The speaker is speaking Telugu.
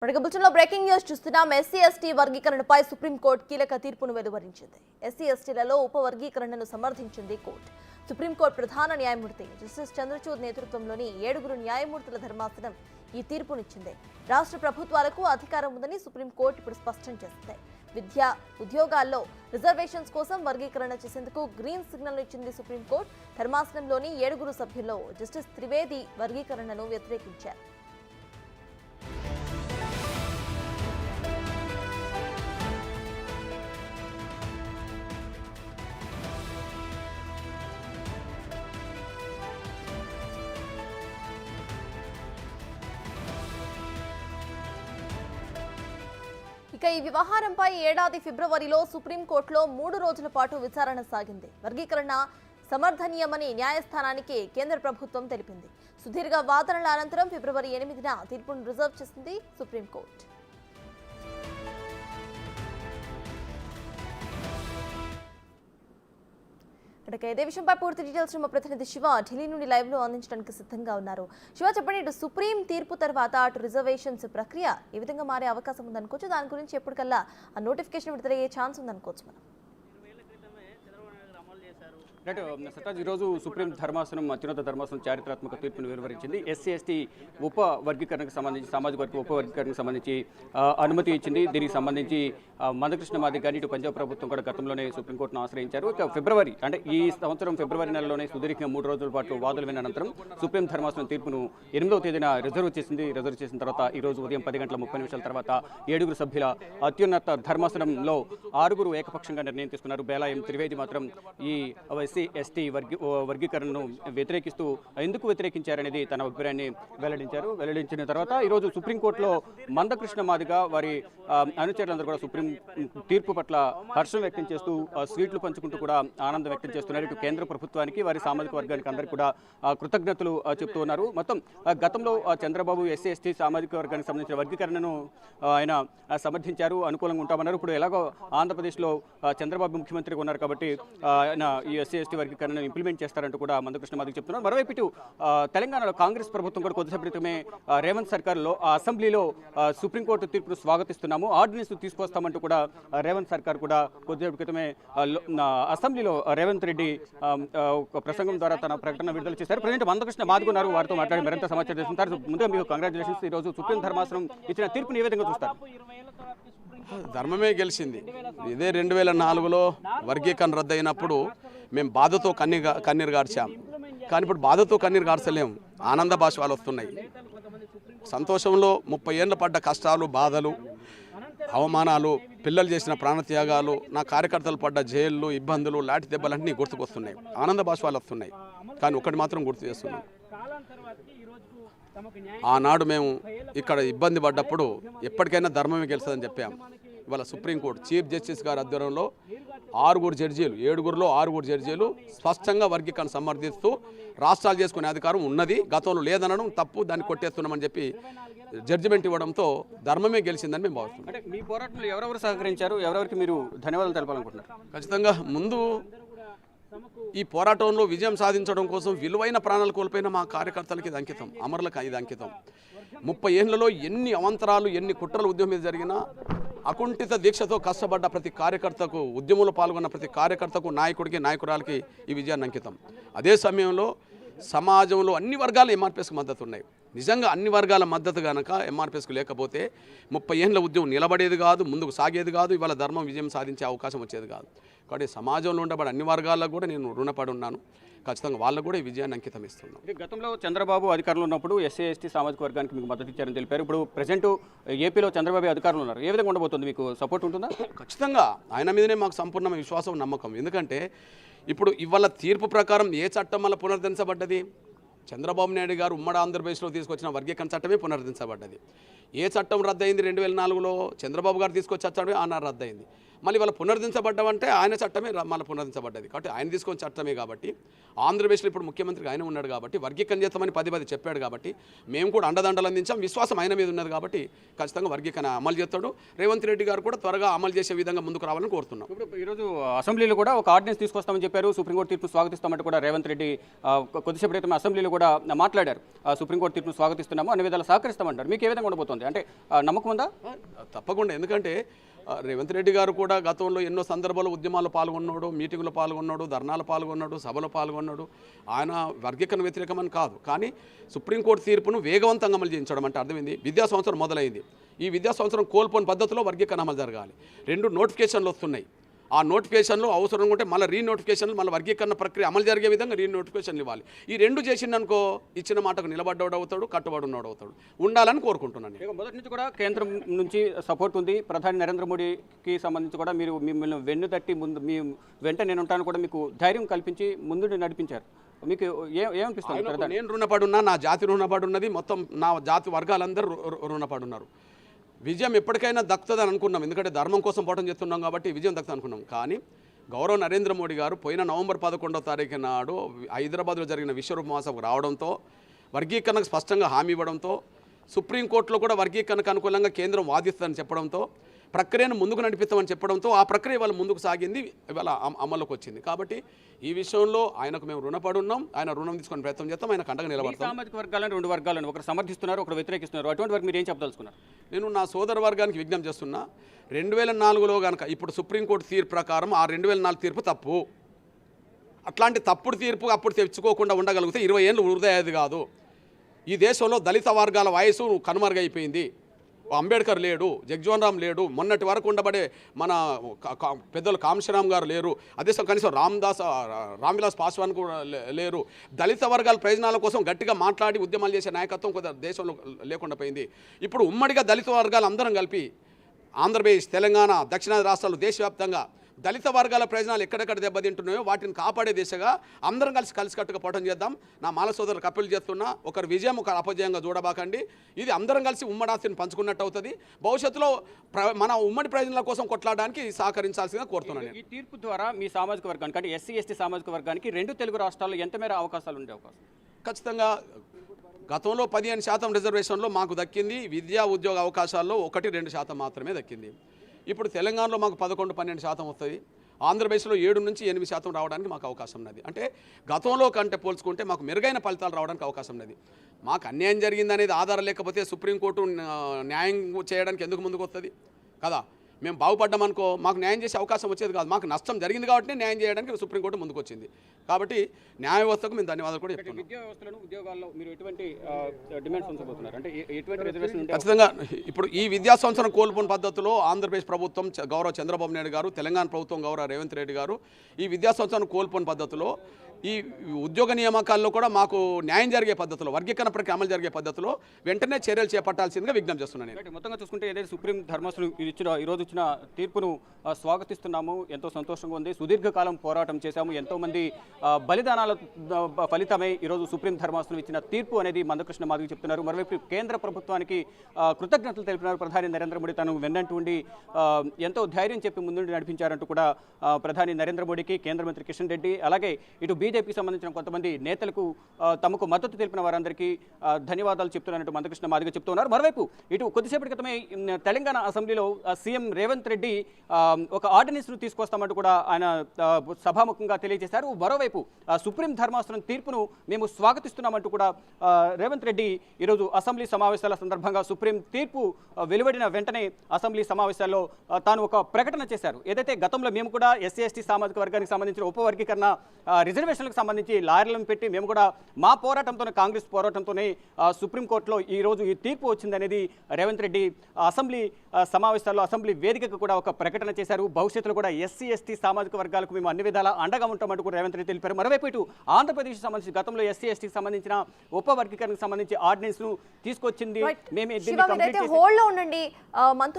బులెటిన్లో బ్రేకింగ్ న్యూస్ చూస్తున్నాం. ఎస్సీ ఎస్టీ వర్గీకరణపై సుప్రీంకోర్టు కీలక తీర్పును వెలువరించింది. ఎస్సీ ఎస్టీలలో ఉపవర్గీకరణను సమర్థించింది కోర్టు. సుప్రీంకోర్టు ప్రధాన న్యాయమూర్తి జస్టిస్ చంద్రచూడ్ నేతృత్వంలోని 7 న్యాయమూర్తుల ధర్మాసనం ఈ తీర్పునిచ్చింది. రాష్ట్ర ప్రభుత్వాలకు అధికారం ఉందని సుప్రీంకోర్టు ఇప్పుడు స్పష్టం చేసింది. విద్య, ఉద్యోగాల్లో రిజర్వేషన్స్ కోసం వర్గీకరణ చేసేందుకు గ్రీన్ సిగ్నల్ ఇచ్చింది సుప్రీంకోర్టు. ధర్మాసనంలోని 7 సభ్యుల్లో జస్టిస్ త్రివేది వర్గీకరణను వ్యతిరేకించారు. ఇక ఈ వ్యవహారంపై ఏడాది ఫిబ్రవరిలో సుప్రీంకోర్టులో 3 రోజుల పాటు విచారణ సాగింది. వర్గీకరణ సమర్థనీయమని న్యాయస్థానానికి కేంద్ర ప్రభుత్వం తెలిపింది. సుదీర్ఘ వాదనల అనంతరం ఫిబ్రవరి 8న తీర్పును రిజర్వ్ చేసింది సుప్రీంకోర్టు. ఇదే విషయంపై పూర్తి డీటెయిల్స్ మా ప్రతినిధి శివ ఢిల్లీ నుండి లైవ్ లో అందించడానికి సిద్ధంగా ఉన్నారు. శివ, చెప్పండి, ఇటు సుప్రీం తీర్పు తర్వాత అటు రిజర్వేషన్స్ ప్రక్రియ ఏ విధంగా మారే అవకాశం ఉందనుకోవచ్చు? దాని గురించి ఎప్పటికల్లా ఆ నోటిఫికేషన్ విడుదలయ్యే ఛాన్స్ ఉందనుకోవచ్చు మనం? సత్తాజ్, ఈరోజు సుప్రీం ధర్మాసనం అత్యున్నత ధర్మాసనం చారిత్రాత్మక తీర్పును వెలువరించింది. ఎస్సీ ఎస్టీ ఉప వర్గీకరణకు సంబంధించి, సామాజిక వర్గ ఉప వర్గీకరణకు సంబంధించి అనుమతి ఇచ్చింది. దీనికి సంబంధించి మందకృష్ణ మాదిగ గారి ఇటు పంజాబ్ ప్రభుత్వం కూడా గతంలోనే సుప్రీంకోర్టును ఆశ్రయించారు. ఇక ఫిబ్రవరి అంటే ఈ సంవత్సరం ఫిబ్రవరి నెలలోనే సుదీర్ఘంగా 3 రోజుల పాటు వాదనలు విన్న అనంతరం సుప్రీం ధర్మాసనం తీర్పును 8వ తేదీన రిజర్వ్ చేసింది. రిజర్వ్ చేసిన తర్వాత ఈ రోజు ఉదయం 10:30 తర్వాత 7 సభ్యుల అత్యున్నత ధర్మాసనంలో 6 ఏకపక్షంగా నిర్ణయం తీసుకున్నారు. బేలాయం త్రివేది మాత్రం ఈ ఎస్సీ ఎస్టీ వర్గీకరణను వ్యతిరేకిస్తూ ఎందుకు వ్యతిరేకించారనేది తన అభిప్రాయాన్ని వెల్లడించిన తర్వాత ఈరోజు సుప్రీంకోర్టులో మందకృష్ణ మాదిగ వారి అనుచరులందరూ కూడా సుప్రీం తీర్పు పట్ల హర్షం వ్యక్తం చేస్తూ స్వీట్లు పంచుకుంటూ కూడా ఆనందం వ్యక్తం చేస్తున్నారు. ఇటు కేంద్ర ప్రభుత్వానికి, వారి సామాజిక వర్గానికి అందరికీ కూడా కృతజ్ఞతలు చెప్తూ ఉన్నారు. మొత్తం గతంలో చంద్రబాబు ఎస్సీ ఎస్టీ సామాజిక వర్గానికి సంబంధించిన వర్గీకరణను ఆయన సమర్థించారు, అనుకూలంగా ఉంటామన్నారు. ఇప్పుడు ఎలాగో ఆంధ్రప్రదేశ్లో చంద్రబాబు ముఖ్యమంత్రిగా ఉన్నారు కాబట్టి ఆయన ఈ ఎస్సీ ఎస్టీ వర్గీకరణను ఇంప్లిమెంట్ చేస్తారంటూ కూడా మందకృష్ణ మాదిగ చెప్తున్నారు. మరోవైపు ఇటు తెలంగాణలో కాంగ్రెస్ ప్రభుత్వం కూడా కొద్దిసేపటి క్రితమే రేవంత్ సర్కార్లో అసెంబ్లీలో సుప్రీంకోర్టు తీర్పును స్వాగతిస్తున్నాము, ఆర్డినెన్స్ తీసుకొస్తామంటూ కూడా రేవంత్ సర్కార్ కూడా కొద్దిసేపటి క్రితమే అసెంబ్లీలో రేవంత్ రెడ్డి ఒక ప్రసంగం ద్వారా తన ప్రకటన విడుదల చేశారు. ప్రజెంట్ మందకృష్ణ మాదిగ ఉన్నారు, వారితో మాట్లాడి మరింత సమాచారం చేస్తుంటారు. ముందుగా మీకు కంగ్రాచులేషన్స్. ఈరోజు సుప్రీం ధర్మాసనం ఇచ్చిన తీర్పును ఏ విధంగా చూస్తారు? ధర్మమే గెలిచింది. ఇదే 2004లో వర్గీకరణ రద్దు అయినప్పుడు మేము బాధతో కన్నీరు గార్చాం. కానీ ఇప్పుడు బాధతో కన్నీరు గార్చలేము, ఆనంద బాష్పాలు వస్తున్నాయి. సంతోషంలో 30 ఏళ్ళు పడ్డ కష్టాలు, బాధలు, అవమానాలు, పిల్లలు చేసిన ప్రాణత్యాగాలు, నా కార్యకర్తలు పడ్డ జైళ్ళు, ఇబ్బందులు, లాఠీ దెబ్బలన్నీ గుర్తుకొస్తున్నాయి, ఆనంద బాష్పాలు వస్తున్నాయి. కానీ ఒకటి మాత్రం గుర్తు చేస్తున్నాం, ఆనాడు మేము ఇక్కడ ఇబ్బంది పడ్డప్పుడు ఎప్పటికైనా ధర్మమే గెలుస్తుందని చెప్పాం. ఇవాళ సుప్రీంకోర్టు చీఫ్ జస్టిస్ గారి ఆధ్వర్యంలో 6 జడ్జీలు, 7లో 6 జడ్జీలు స్పష్టంగా వర్గీకరణ సమర్థిస్తూ రాష్ట్రాలు చేసుకునే అధికారం ఉన్నది, గతంలో లేదనడం తప్పు, దాన్ని కొట్టేస్తున్నామని చెప్పి జడ్జిమెంట్ ఇవ్వడంతో ధర్మమే గెలిచిందని మేము భావిస్తున్నాం. అంటే మీ పోరాటంలో ఎవరెవరు సహకరించారు, ఎవరెవరికి మీరు ధన్యవాదాలు తెలపాలనుకుంటున్నారు? ఖచ్చితంగా ముందు ఈ పోరాటంలో విజయం సాధించడం కోసం విలువైన ప్రాణాలు కోల్పోయిన మా కార్యకర్తలకి ఇది అంకితం, అమరులకు ఇది అంకితం. 30 ఏళ్లలో ఎన్ని అవంతరాలు, ఎన్ని కుట్రలు ఉద్యమం మీద జరిగినా అకుంఠిత దీక్షతో కష్టపడ్డ ప్రతి కార్యకర్తకు, ఉద్యమంలో పాల్గొన్న ప్రతి కార్యకర్తకు, నాయకుడికి, నాయకురాలకి ఈ విజయాన్ని అంకితం. అదే సమయంలో సమాజంలో అన్ని వర్గాలు ఎంఆర్పిఎస్కి మద్దతు ఉన్నాయి. నిజంగా అన్ని వర్గాల మద్దతు కనుక ఎంఆర్పిఎస్కు లేకపోతే 30 ఏళ్ళ ఉద్యమం నిలబడేది కాదు, ముందుకు సాగేది కాదు, ఇవాళ ధర్మం విజయం సాధించే అవకాశం వచ్చేది కాదు. కాబట్టి సమాజంలో ఉండబడి అన్ని వర్గాలకు కూడా నేను రుణపడి ఉన్నాను. ఖచ్చితంగా వాళ్ళకు కూడా ఈ విజయాన్ని అంకితం ఇస్తున్నాం. గతంలో చంద్రబాబు అధికారంలో ఉన్నప్పుడు ఎస్సీ ఎస్టీ సామాజిక వర్గానికి మీకు మద్దతు ఇచ్చారని తెలిపారు. ఇప్పుడు ప్రజెంట్ ఏపీలో చంద్రబాబు అధికారంలో ఉన్నారు, ఏ విధంగా ఉండబోతుంది? మీకు సపోర్ట్ ఉంటుందా? ఖచ్చితంగా ఆయన మీదనే మాకు సంపూర్ణ విశ్వాసం, నమ్మకం. ఎందుకంటే ఇప్పుడు ఇవాళ తీర్పు ప్రకారం ఏ చట్టం వల్ల పునరుద్ధరించబడ్డది? చంద్రబాబు నాయుడు గారు ఉమ్మడి ఆంధ్రప్రదేశ్లో తీసుకొచ్చిన వర్గీకరణ చట్టమే పునరుద్ధరించబడ్డది. ఏ చట్టం రద్దయింది? 2004లో చంద్రబాబు గారు తీసుకొచ్చి చట్టమే ఆనాడు రద్దయింది. మళ్ళీ వాళ్ళ పునరుద్ధరించబడ్డామంటే ఆయన చట్టమే మళ్ళీ పునరుద్ధరించబడ్డది. కాబట్టి ఆయన తీసుకొని చట్టమే కాబట్టి ఆంధ్రప్రదేశ్లో ఇప్పుడు ముఖ్యమంత్రికి ఆయన ఉన్నాడు కాబట్టి వర్గీకరణ చేస్తామని పది చెప్పాడు కాబట్టి మేము కూడా అండదండలు అందించాం. విశ్వాసం ఆయన మీద ఉన్నది కాబట్టి ఖచ్చితంగా వర్గీకరణ అమలు చేస్తాడు. రేవంత్ రెడ్డి గారు కూడా త్వరగా అమలు చేసే విధంగా ముందుకు రావాలని కోరుతున్నాం. ఇప్పుడు ఈరోజు అసెంబ్లీలో కూడా ఒక ఆర్డినెన్స్ తీసుకొస్తామని చెప్పారు. సుప్రీంకోర్టు తీర్పు స్వాగతిస్తామంటే కూడా రేవంత్ రెడ్డి కొద్దిసేపు క్రితం అసెంబ్లీలో కూడా మాట్లాడారు. సుప్రీంకోర్టు తీర్పును స్వాగతిస్తున్నాము, అన్ని విధాలు సహకరిస్తామంటారు. మీకు ఏ విధంగా ఉండబోతుంది? అంటే నమ్మకం ఉందా? తప్పకుండా. ఎందుకంటే రేవంత్ రెడ్డి గారు కూడా గతంలో ఎన్నో సందర్భాల్లో ఉద్యమాల్లో పాల్గొన్నాడు, మీటింగులో పాల్గొన్నాడు, ధర్నాలు పాల్గొన్నాడు, సభలో పాల్గొన్నాడు. ఆయన వర్గీకరణ వ్యతిరేకమని కాదు, కానీ సుప్రీంకోర్టు తీర్పును వేగవంతంగా అమలు చేయించడం అంటే అర్థమైంది. విద్యా సంవత్సరం మొదలైంది. ఈ విద్యా సంవత్సరం కోల్పోని పద్ధతిలో వర్గీకరణ అమలు జరగాలి. 2 నోటిఫికేషన్లు వస్తున్నాయి. ఆ నోటిఫికేషన్లు అవసరం ఉంటే మళ్ళీ రీనోటిఫికేషన్లు, మళ్ళీ వర్గీకరణ ప్రక్రియ అమలు జరిగే విధంగా రీనోటిఫికేషన్లు ఇవ్వాలి. ఈ 2 చేసిందనుకో ఇచ్చిన మాటకు నిలబడ్డవాడు అవుతాడు, కట్టుబడి ఉన్నాడు అవుతాడు. ఉండాలని కోరుకుంటున్నాను. మొదటి నుంచి కూడా కేంద్రం నుంచి సపోర్ట్ ఉంది. ప్రధాని నరేంద్ర మోడీకి సంబంధించి కూడా మీరు మిమ్మల్ని వెన్ను తట్టి ముందు మీ వెంట నేను ఉంటాను కూడా మీకు ధైర్యం కల్పించి ముందు నడిపించారు. మీకు ఏమనిపిస్తుంది? నేను రుణపడున్నా, నా జాతి రుణపడున్నది, మొత్తం నా జాతి వర్గాలందరూ రుణపడున్నారు. విజయం ఎప్పటికైనా దక్కుతుందని అనుకున్నాం. ఎందుకంటే ధర్మం కోసం పోవడం చేస్తున్నాం కాబట్టి విజయం దక్కుతుంది అనుకున్నాం. కానీ గౌరవ నరేంద్ర మోడీ గారు పోయిన నవంబర్ 11వ తారీఖు నాడు హైదరాబాద్లో జరిగిన విశ్వరూప మహాసభకు రావడంతో, వర్గీకరణకు స్పష్టంగా హామీ ఇవ్వడంతో, సుప్రీంకోర్టులో కూడా వర్గీకరణకు అనుకూలంగా కేంద్రం వాదిస్తుందని చెప్పడంతో, ప్రక్రియను ముందుకు నడిపిస్తామని చెప్పడంతో ఆ ప్రక్రియ వాళ్ళ ముందుకు సాగింది, ఇవాళ అమల్లోకి వచ్చింది. కాబట్టి ఈ విషయంలో ఆయనకు మేము రుణపడి ఉన్నాం. ఆయన రుణం తీసుకొని ప్రయత్నం చేస్తాం. ఆయన కండగా నిలబడతాం. సామాజిక వర్గాలను 2 వర్గాలను ఒకరు సమర్థిస్తున్నారు, ఒకరు వ్యతిరేకిస్తున్నారు. అటువంటి వరకు మీరు ఏం చెప్పదలుచుకున్నారు? నేను నా సోదర వర్గానికి విజ్ఞప్తి చేస్తున్నా. 2004లో కనుక ఇప్పుడు సుప్రీంకోర్టు తీర్పు ప్రకారం ఆ 2004 తీర్పు తప్పు. అట్లాంటి తప్పుడు తీర్పు అప్పుడు తెచ్చుకోకుండా ఉండగలిగితే 20 ఏళ్ళు వృధా అయ్యేది కాదు. ఈ దేశంలో దళిత వర్గాల వయసు కనుమరుగైపోయింది. అంబేద్కర్ లేడు, జగ్జీవన్ రామ్ లేడు, మొన్నటి వరకు ఉండబడే మన పెద్దలు కామశ్రామ్ గారు లేరు, అదే కనీసం రామ్విలాస్ పాస్వాన్ కూడా లేరు. దళిత వర్గాల ప్రయోజనాల కోసం గట్టిగా మాట్లాడి ఉద్యమాలు చేసే నాయకత్వం కొంత దేశంలో లేకుండా పోయింది. ఇప్పుడు ఉమ్మడిగా దళిత వర్గాలు అందరం కలిపి ఆంధ్రప్రదేశ్, తెలంగాణ, దక్షిణాది రాష్ట్రాలు దేశవ్యాప్తంగా దళిత వర్గాల ప్రయోజనాలు ఎక్కడెక్కడ దెబ్బతింటున్నాయో వాటిని కాపాడే దిశగా అందరం కలిసికట్టుగా పోవడం చేద్దాం. నా మాల సోదరులకు అప్పీల్ చేస్తున్నా, ఒకరి విజయం ఒకరు అపజయంగా చూడబాకండి. ఇది అందరం కలిసి ఉమ్మడాస్తిని పంచుకున్నట్టు అవుతుంది. భవిష్యత్తులో మన ఉమ్మడి ప్రయోజనాల కోసం కొట్లాడడానికి సహకరించాల్సిందిగా కోరుతున్నాను. ఈ తీర్పు ద్వారా మీ సామాజిక వర్గానికి అంటే ఎస్సీ ఎస్టీ సామాజిక వర్గానికి 2 తెలుగు రాష్ట్రాల్లో ఎంత మేర అవకాశాలు ఉండే అవకాశం? ఖచ్చితంగా గతంలో 15% రిజర్వేషన్లో మాకు దక్కింది. విద్యా ఉద్యోగ అవకాశాల్లో 1-2% మాత్రమే దక్కింది. ఇప్పుడు తెలంగాణలో మాకు 11-12% వస్తుంది. ఆంధ్రప్రదేశ్లో 7-8% రావడానికి మాకు అవకాశం ఉన్నది. అంటే గతంలో కంటే పోల్చుకుంటే మాకు మెరుగైన ఫలితాలు రావడానికి అవకాశం ఉన్నది. మాకు అన్యాయం జరిగిందనేది ఆధారం లేకపోతే సుప్రీంకోర్టు న్యాయం చేయడానికి ఎందుకు ముందుకు వస్తుంది కదా? మేము బాగుపడ్డామనుకో మాకు న్యాయం చేసే అవకాశం వచ్చేది కాదు. మాకు నష్టం జరిగింది కాబట్టి న్యాయం చేయడానికి సుప్రీంకోర్టు ముందుకు వచ్చింది. కాబట్టి న్యాయ వ్యవస్థకు మేము ధన్యవాదాలు కూడా చెప్తున్నాం. విద్యా వ్యవస్థలను ఉద్యోగాల్లో మీరు ఎటువంటి డిమాండ్స్ ఉంచబోతున్నారు? అంటే ఎటువంటి రిజర్వేషన్? ఖచ్చితంగా ఇప్పుడు ఈ విద్యా సంవత్సరం కోల్పోయిన పద్ధతిలో ఆంధ్రప్రదేశ్ ప్రభుత్వం గౌరవ చంద్రబాబు నాయుడు గారు, తెలంగాణ ప్రభుత్వం గౌరవ రేవంత్ రెడ్డి గారు ఈ విద్యా సంవత్సరం కోల్పోయిన పద్ధతిలో ఈ ఉద్యోగ నియామకాల్లో కూడా మాకు న్యాయం జరిగే పద్ధతిలో, వర్గీకరణ ప్రక్రియ అమలు జరిగే పద్ధతిలో వెంటనే చర్యలు చేపట్టాల్సిందిగా విజ్ఞప్తి చేస్తున్నాను. మొత్తంగా చూసుకుంటే ఏదైతే సుప్రీం ధర్మాసనం ఈరోజు ఇచ్చిన తీర్పును స్వాగతిస్తున్నాము. ఎంతో సంతోషంగా ఉంది. సుదీర్ఘకాలం పోరాటం చేశాము. ఎంతోమంది బలిదానాల ఫలితమై ఈరోజు సుప్రీం ధర్మాసనం ఇచ్చిన తీర్పు అనేది మందకృష్ణ మాదిగ చెప్తున్నారు. మరోవైపు కేంద్ర ప్రభుత్వానికి కృతజ్ఞతలు తెలిపినారు. ప్రధాని నరేంద్ర మోడీ తను వెన్నంటూ ఉండి ఎంతో ధైర్యం చెప్పి ముందుండి నడిపించారంటూ కూడా ప్రధాని నరేంద్ర మోడీకి, కేంద్ర మంత్రి కిషన్ రెడ్డి, అలాగే ఇటు బీజేపీకి సంబంధించిన కొంతమంది నేతలకు తమకు మద్దతు తెలిపిన వారందరికీ ధన్యవాదాలు చెప్తున్నట్టు మందకృష్ణ మాదిగ చెప్తున్నారు. మరోవైపు ఇటు కొద్దిసేపటి క్రితమే తెలంగాణ అసెంబ్లీలో సీఎం రేవంత్ రెడ్డి ఒక ఆర్డినెన్స్ను తీసుకొస్తామంటూ కూడా ఆయన సభాముఖంగా తెలియజేశారు. మరోవైపు సుప్రీం ధర్మాసనం తీర్పును మేము స్వాగతిస్తున్నామంటూ కూడా రేవంత్ రెడ్డి ఈరోజు అసెంబ్లీ సమావేశాల సందర్భంగా సుప్రీం తీర్పు వెలువడిన వెంటనే అసెంబ్లీ సమావేశాల్లో తాను ఒక ప్రకటన చేశారు. ఏదైతే గతంలో మేము కూడా ఎస్సీ ఎస్టీ సామాజిక వర్గానికి సంబంధించిన ఉపవర్గీకరణ రిజర్వేషన్లకు సంబంధించి లాయర్లను పెట్టి మేము కూడా మా పోరాటంతోనే, కాంగ్రెస్ పోరాటంతోనే సుప్రీంకోర్టులో ఈరోజు ఈ తీర్పు వచ్చిందనేది రేవంత్ రెడ్డి అసెంబ్లీ సమావేశాల్లో అసెంబ్లీ వేదికకు కూడా ఒక ప్రకటన చేశారు. భవిష్యత్తులో కూడా ఎస్సీ ఎస్టీ సామాజిక వర్గాలకు మేము అన్ని విధాలా అండగా ఉంటామంటూ కూడా రేవంత్ రెడ్డి తెలిపారు. మరోవైపు ఇటు ఆంధ్రప్రదేశ్ సంబంధించి గతంలో ఎస్సీ ఎస్టీకి సంబంధించిన ఉపవర్గీకరణకు సంబంధించి ఆర్డినెన్స్ ను తీసుకొచ్చింది. మేము హోల్డ్ లో ఉండండి. మనతో